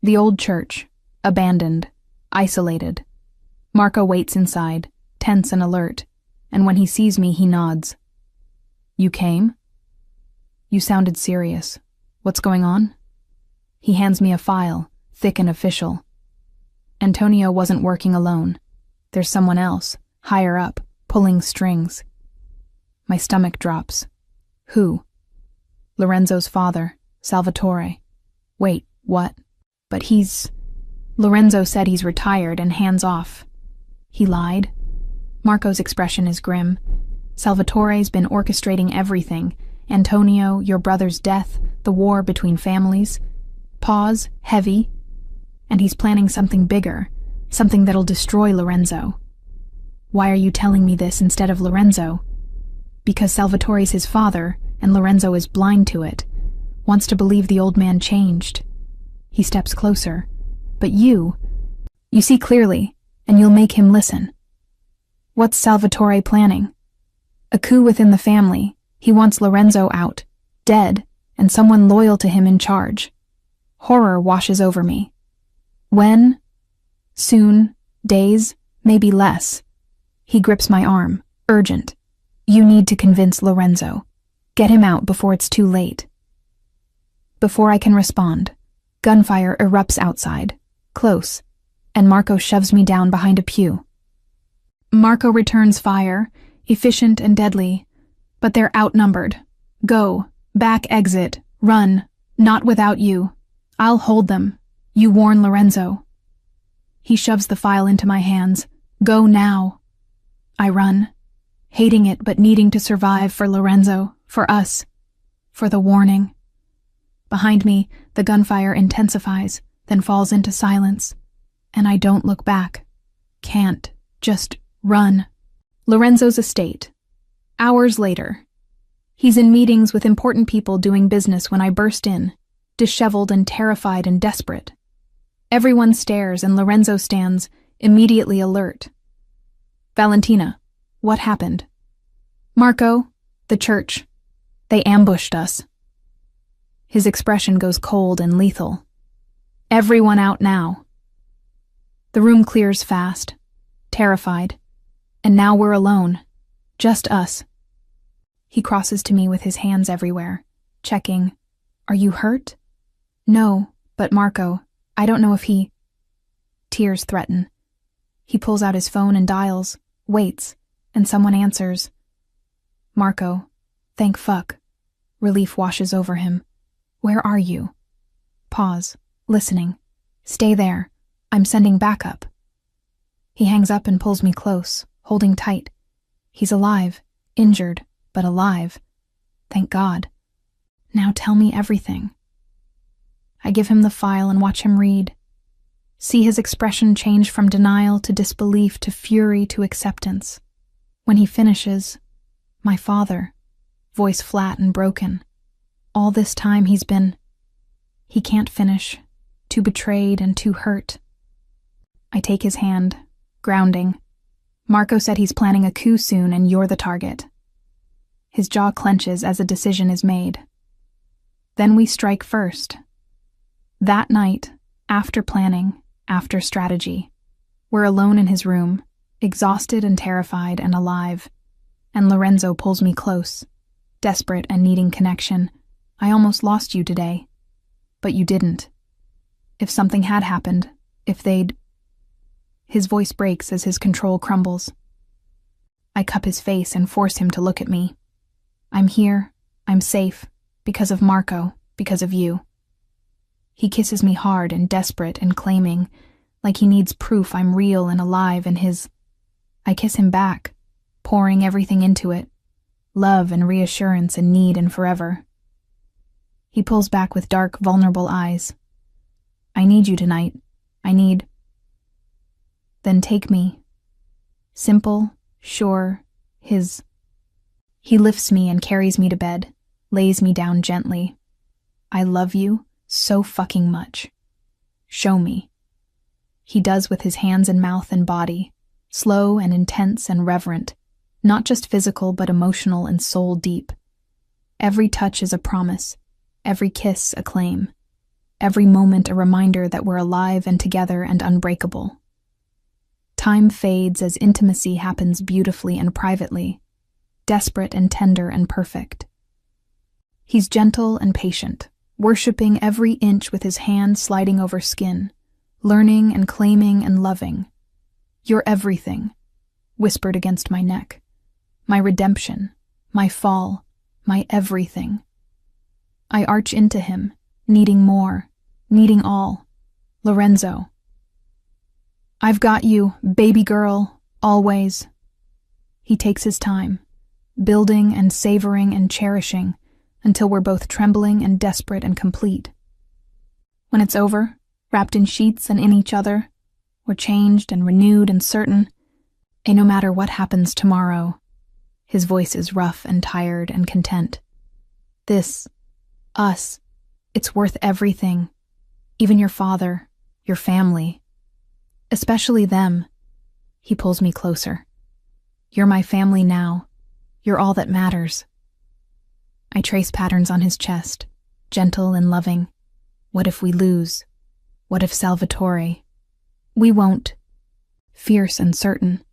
The old church. Abandoned. Isolated. Marco waits inside, tense and alert, and when he sees me, he nods. You came? You sounded serious. What's going on? He hands me a file, thick and official. Antonio wasn't working alone. There's someone else, higher up, pulling strings. My stomach drops. Who? Lorenzo's father, Salvatore. Wait, what? But Lorenzo said he's retired and hands off. He lied? Marco's expression is grim. Salvatore's been orchestrating everything. Antonio, your brother's death, the war between families. Pause, heavy. And he's planning something bigger, something that'll destroy Lorenzo. Why are you telling me this instead of Lorenzo? Because Salvatore's his father, and Lorenzo is blind to it, wants to believe the old man changed. He steps closer. But you see clearly, and you'll make him listen. What's Salvatore planning? A coup within the family. He wants Lorenzo out, dead, and someone loyal to him in charge. Horror washes over me. When? Soon, days, maybe less. He grips my arm, urgent. You need to convince Lorenzo. Get him out before it's too late. Before I can respond, gunfire erupts outside, close, and Marco shoves me down behind a pew. Marco returns fire, efficient and deadly, but they're outnumbered. Go, back exit, run, not without you. I'll hold them. You warn Lorenzo. He shoves the file into my hands. Go now. I run, hating it but needing to survive for Lorenzo, for us, for the warning. Behind me, the gunfire intensifies, then falls into silence, and I don't look back. Can't. Just run. Lorenzo's estate. Hours later. He's in meetings with important people doing business when I burst in, disheveled and terrified and desperate. Everyone stares and Lorenzo stands, immediately alert. Valentina, what happened? Marco, the church. They ambushed us. His expression goes cold and lethal. Everyone out now. The room clears fast, terrified, and now we're alone, just us. He crosses to me with his hands everywhere, checking. Are you hurt? No, but Marco, I don't know if he... Tears threaten. He pulls out his phone and dials, waits, and someone answers. Marco, thank fuck. Relief washes over him. Where are you? Pause. Listening. Stay there. I'm sending backup. He hangs up and pulls me close, holding tight. He's alive. Injured, but alive. Thank God. Now tell me everything. I give him the file and watch him read. See his expression change from denial to disbelief to fury to acceptance. When he finishes, my father, voice flat and broken. All this time he's been... He can't finish, too betrayed and too hurt. I take his hand, grounding. Marco said he's planning a coup soon and you're the target. His jaw clenches as a decision is made. Then we strike first. That night, after planning, after strategy, we're alone in his room, exhausted and terrified and alive, and Lorenzo pulls me close, desperate and needing connection. I almost lost you today, but you didn't. If something had happened, if they'd... His voice breaks as his control crumbles. I cup his face and force him to look at me. I'm here, I'm safe, because of Marco, because of you. He kisses me hard and desperate and claiming, like he needs proof I'm real and alive in his... I kiss him back, pouring everything into it, love and reassurance and need and forever. He pulls back with dark, vulnerable eyes. I need you tonight. I need... Then take me. Simple, sure, his... He lifts me and carries me to bed, lays me down gently. I love you so fucking much. Show me. He does with his hands and mouth and body, slow and intense and reverent, not just physical but emotional and soul deep. Every touch is a promise, every kiss a claim, every moment a reminder that we're alive and together and unbreakable. Time fades as intimacy happens beautifully and privately, desperate and tender and perfect. He's gentle and patient, worshipping every inch with his hand sliding over skin, learning and claiming and loving. You're everything, whispered against my neck. My redemption, my fall, my everything. I arch into him, needing more, needing all. Lorenzo. I've got you, baby girl, always. He takes his time, building and savoring and cherishing, until we're both trembling and desperate and complete. When it's over, wrapped in sheets and in each other, we're changed and renewed and certain, and no matter what happens tomorrow, his voice is rough and tired and content. This, us, it's worth everything, even your father, your family, especially them. He pulls me closer. You're my family now. You're all that matters. I trace patterns on his chest, gentle and loving. What if we lose? What if Salvatore? We won't. Fierce and certain.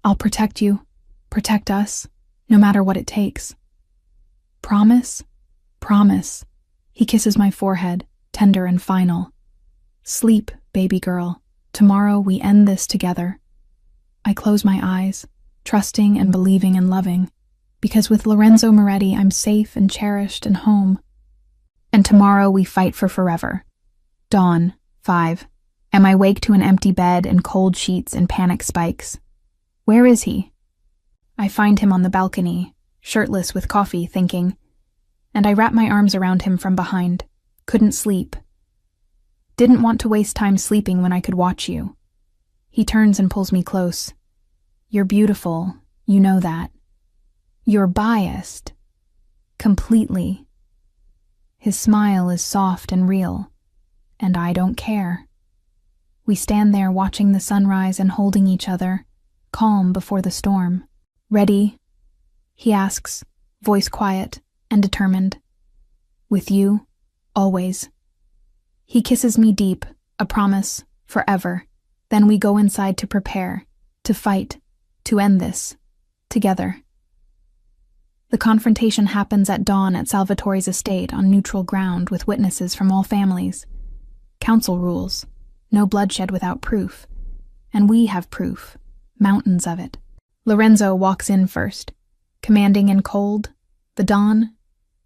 I'll protect you, protect us, no matter what it takes. Promise? Promise. He kisses my forehead, tender and final. Sleep, baby girl. Tomorrow we end this together. I close my eyes, trusting and believing and loving, because with Lorenzo Moretti I'm safe and cherished and home. And tomorrow we fight for forever. Dawn, 5. Am I wake to an empty bed and cold sheets and panic spikes? Where is he? I find him on the balcony, shirtless with coffee, thinking, and I wrap my arms around him from behind. Couldn't sleep. Didn't want to waste time sleeping when I could watch you. He turns and pulls me close. You're beautiful, you know that. You're biased. Completely. His smile is soft and real, and I don't care. We stand there watching the sunrise and holding each other, calm before the storm. Ready? He asks, voice quiet and determined. With you, always. He kisses me deep, a promise, forever. Then we go inside to prepare, to fight, to end this, together. The confrontation happens at dawn at Salvatore's estate on neutral ground with witnesses from all families. Council rules, no bloodshed without proof. And we have proof, mountains of it. Lorenzo walks in first, commanding and cold, the dawn,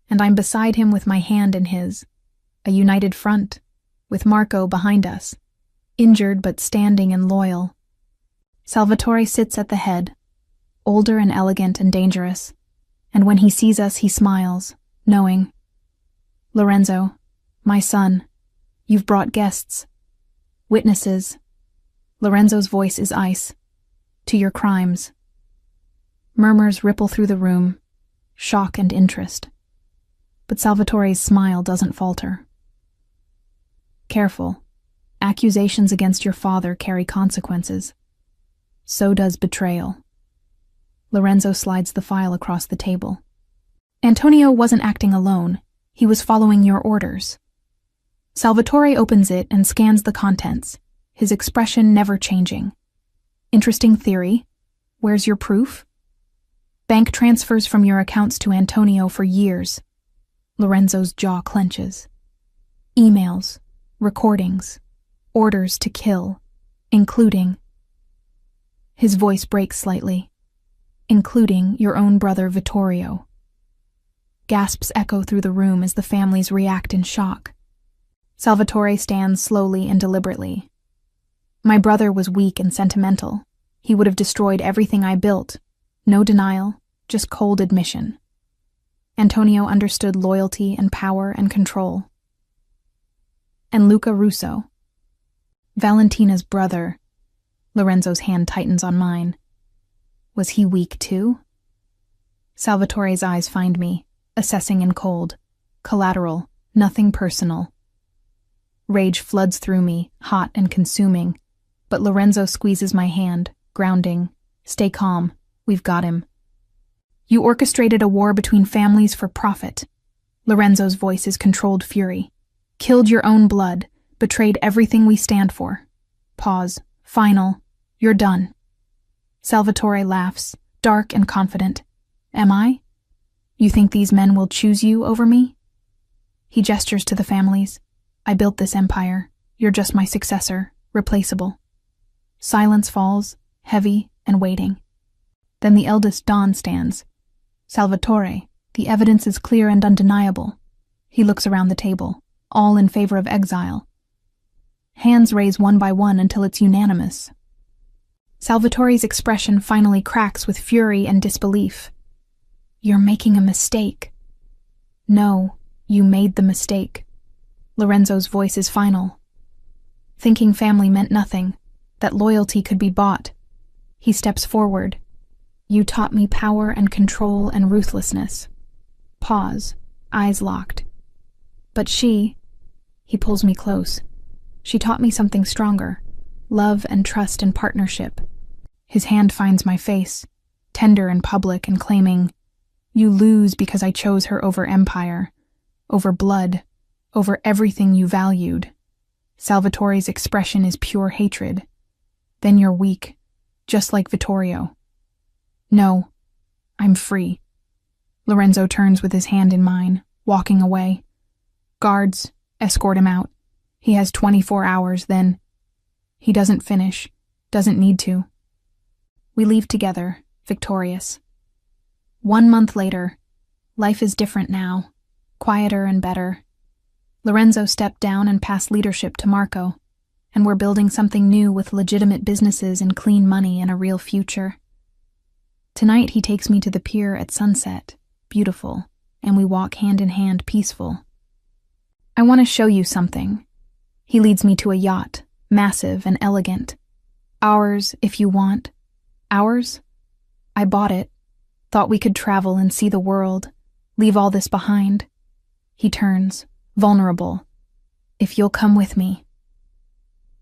and I'm beside him with my hand in his. A united front, with Marco behind us, injured but standing and loyal. Salvatore sits at the head, older and elegant and dangerous, and when he sees us, he smiles, knowing. Lorenzo, my son, you've brought guests. Witnesses. Lorenzo's voice is ice. To your crimes. Murmurs ripple through the room, shock and interest. But Salvatore's smile doesn't falter. Careful. Accusations against your father carry consequences. So does betrayal. Lorenzo slides the file across the table. Antonio wasn't acting alone. He was following your orders. Salvatore opens it and scans the contents, his expression never changing. Interesting theory. Where's your proof? Bank transfers from your accounts to Antonio for years. Lorenzo's jaw clenches. Emails, recordings, orders to kill, including. His voice breaks slightly. Including your own brother Vittorio. Gasps echo through the room as the families react in shock. Salvatore stands slowly and deliberately. My brother was weak and sentimental. He would have destroyed everything I built. No denial, just cold admission. Antonio understood loyalty and power and control. And Luca Russo. Valentina's brother. Lorenzo's hand tightens on mine. Was he weak too? Salvatore's eyes find me, assessing in cold. Collateral, nothing personal. Rage floods through me, hot and consuming, but Lorenzo squeezes my hand, grounding. Stay calm, we've got him. You orchestrated a war between families for profit. Lorenzo's voice is controlled fury. Killed your own blood, betrayed everything we stand for. Pause. Final. You're done. Salvatore laughs, dark and confident. Am I? You think these men will choose you over me? He gestures to the families. I built this empire. You're just my successor, replaceable. Silence falls, heavy and waiting. Then the eldest Don stands. Salvatore, the evidence is clear and undeniable. He looks around the table, all in favor of exile. Hands raise one by one until it's unanimous. Salvatore's expression finally cracks with fury and disbelief. You're making a mistake. No, you made the mistake. Lorenzo's voice is final. Thinking family meant nothing, that loyalty could be bought. He steps forward. You taught me power and control and ruthlessness. Pause, eyes locked. But she, he pulls me close. She taught me something stronger, love and trust and partnership. His hand finds my face, tender in public and claiming, you lose because I chose her over empire, over blood, over everything you valued. Salvatore's expression is pure hatred. Then you're weak, just like Vittorio. No, I'm free. Lorenzo turns with his hand in mine, walking away. Guards, escort him out. He has 24 hours, then. He doesn't finish, doesn't need to. We leave together, victorious. 1 month later, life is different now, quieter and better. Lorenzo stepped down and passed leadership to Marco, and we're building something new with legitimate businesses and clean money and a real future. Tonight he takes me to the pier at sunset, beautiful, and we walk hand in hand, peaceful. I want to show you something. He leads me to a yacht, massive and elegant. Ours, if you want. Ours? I bought it. Thought we could travel and see the world, leave all this behind. He turns, vulnerable. If you'll come with me.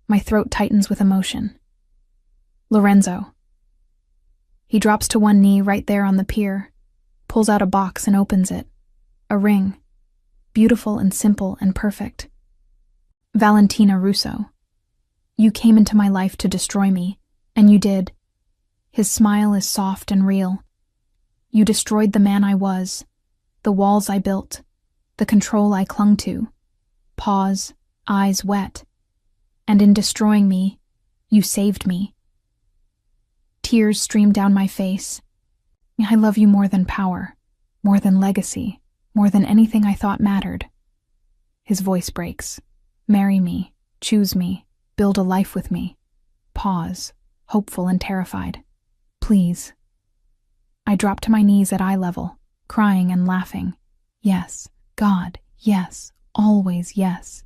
My throat tightens with emotion. Lorenzo. He drops to one knee right there on the pier, pulls out a box and opens it. A ring. Beautiful and simple and perfect. Valentina Russo. You came into my life to destroy me, and you did. His smile is soft and real. You destroyed the man I was, the walls I built, the control I clung to. Pause, eyes wet. And in destroying me, you saved me. Tears stream down my face. I love you more than power, more than legacy, more than anything I thought mattered. His voice breaks. Marry me, choose me, build a life with me. Pause, hopeful and terrified. Please. I drop to my knees at eye level, crying and laughing. Yes, God, yes, always yes.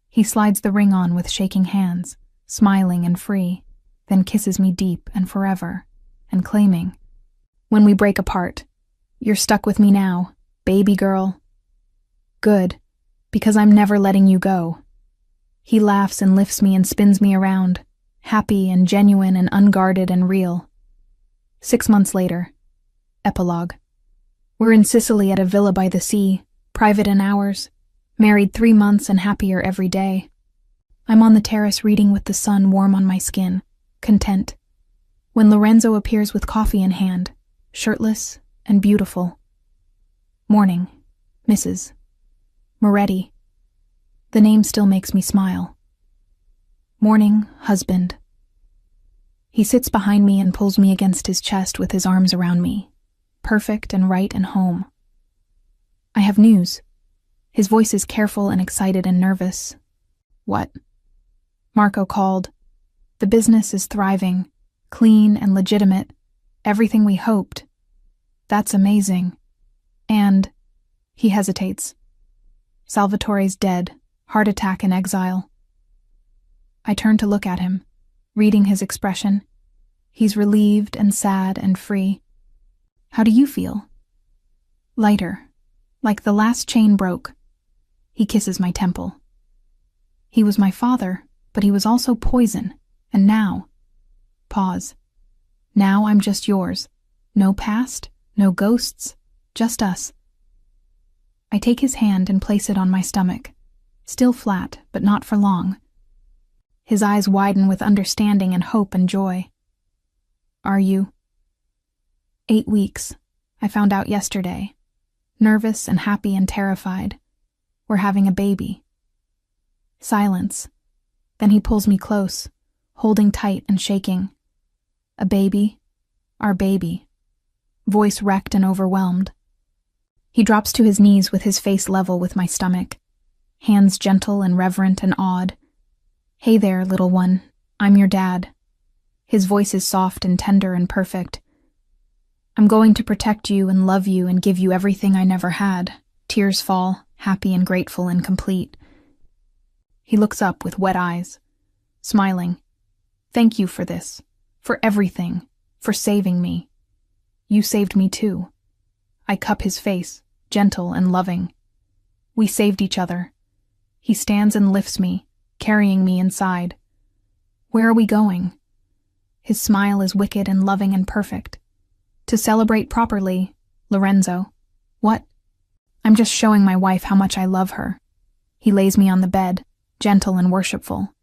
He slides the ring on with shaking hands, smiling and free, then kisses me deep and forever, and claiming, when we break apart, you're stuck with me now, baby girl. Good, because I'm never letting you go. He laughs and lifts me and spins me around, happy and genuine and unguarded and real. 6 months later. Epilogue. We're in Sicily at a villa by the sea, private and ours, married 3 months and happier every day. I'm on the terrace reading with the sun warm on my skin, content, when Lorenzo appears with coffee in hand, shirtless and beautiful. Morning, Mrs. Moretti. The name still makes me smile. Morning, husband. He sits behind me and pulls me against his chest with his arms around me, perfect and right and home. I have news. His voice is careful and excited and nervous. What? Marco called. The business is thriving, clean and legitimate, everything we hoped. That's amazing. And, he hesitates. Salvatore's dead, heart attack in exile. I turn to look at him, reading his expression. He's relieved and sad and free. How do you feel? Lighter, like the last chain broke. He kisses my temple. He was my father, but he was also poison, and now... Pause. Now I'm just yours. No past, no ghosts, just us. I take his hand and place it on my stomach, still flat, but not for long. His eyes widen with understanding and hope and joy. Are you? 8 weeks. I found out yesterday. Nervous and happy and terrified. We're having a baby. Silence. Then he pulls me close, holding tight and shaking. A baby? Our baby. Voice wrecked and overwhelmed. He drops to his knees with his face level with my stomach. Hands gentle and reverent and awed. Hey there, little one. I'm your dad. His voice is soft and tender and perfect. I'm going to protect you and love you and give you everything I never had. Tears fall, happy and grateful and complete. He looks up with wet eyes, smiling. Thank you for this, for everything, for saving me. You saved me too. I cup his face, gentle and loving. We saved each other. He stands and lifts me, carrying me inside. Where are we going? His smile is wicked and loving and perfect. To celebrate properly, Lorenzo. What? I'm just showing my wife how much I love her. He lays me on the bed, gentle and worshipful,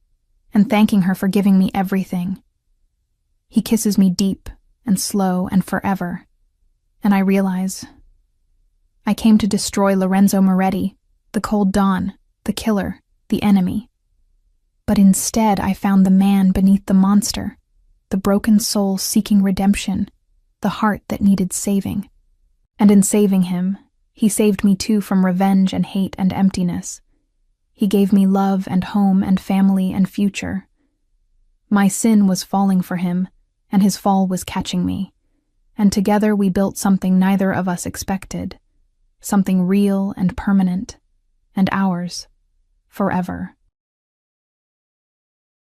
and thanking her for giving me everything. He kisses me deep and slow and forever, and I realize I came to destroy Lorenzo Moretti, the cold dawn, the killer, the enemy. But instead I found the man beneath the monster, the broken soul seeking redemption, the heart that needed saving. And in saving him, he saved me too from revenge and hate and emptiness. He gave me love and home and family and future. My sin was falling for him, and his fall was catching me. And together we built something neither of us expected, something real and permanent, and ours, forever.